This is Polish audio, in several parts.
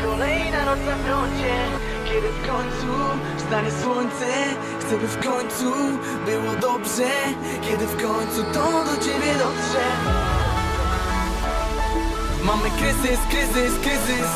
kolejna noc na froncie. Kiedy w końcu wstanie słońce, chcę by w końcu było dobrze. Kiedy w końcu to do ciebie dotrze. Mamy kryzys, kryzys, kryzys.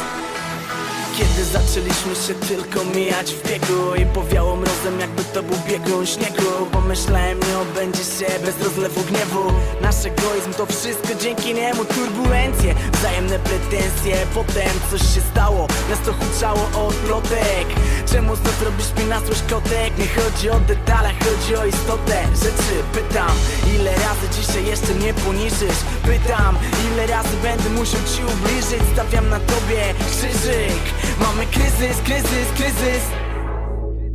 Kiedy zaczęliśmy się tylko mijać w biegu i powiało mrozem, jakby to był biegun śniegu. Pomyślałem, nie obędzie się bez rozlewu gniewu. Nasz egoizm to wszystko dzięki niemu. Turbulencje, wzajemne pretensje. Potem coś się stało, miasto huczało od plotek. Czemu znów robisz mi na złość kotek? Nie chodzi o detale, chodzi o istotę rzeczy. Pytam, ile razy dzisiaj jeszcze mnie poniżysz? Pytam, ile razy będę musiał ci ubliżyć? Stawiam na tobie krzyżyk. Mamy kryzys, kryzys, kryzys.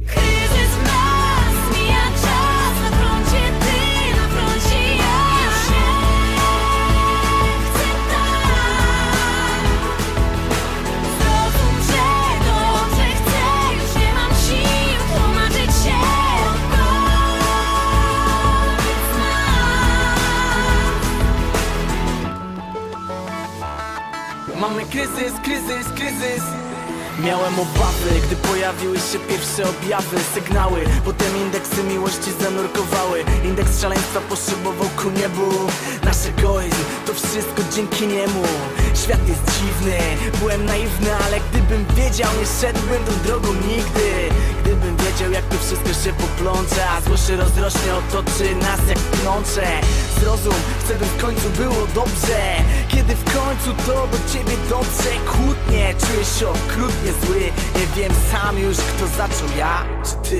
Kryzys w nas, mija czas. Na froncie ty, na froncie ja. Już nie chcę tak. Zrozum, że dobrze chcę. Już nie mam sił tłumaczyć się. Powiedz nam. Mamy kryzys, kryzys, kryzys. Miałem obawy, gdy pojawiły się pierwsze objawy, sygnały. Potem indeksy miłości zanurkowały. Indeks szaleństwa poszybował ku niebu. Nasz egoizm, to wszystko dzięki niemu. Świat jest dziwny, byłem naiwny, ale gdybym wiedział, nie szedłbym tą drogą nigdy. Gdybym wiedział, jak to wszystko się poplącze, a zło się rozrośnie, otoczy nas jak pnącze. Zrozum, chcę, by w końcu było dobrze. Kiedy w końcu to do ciebie dotrze. Kłótnie, czuję się okrutnie zły. Nie wiem sam już, kto zaczął, ja czy ty.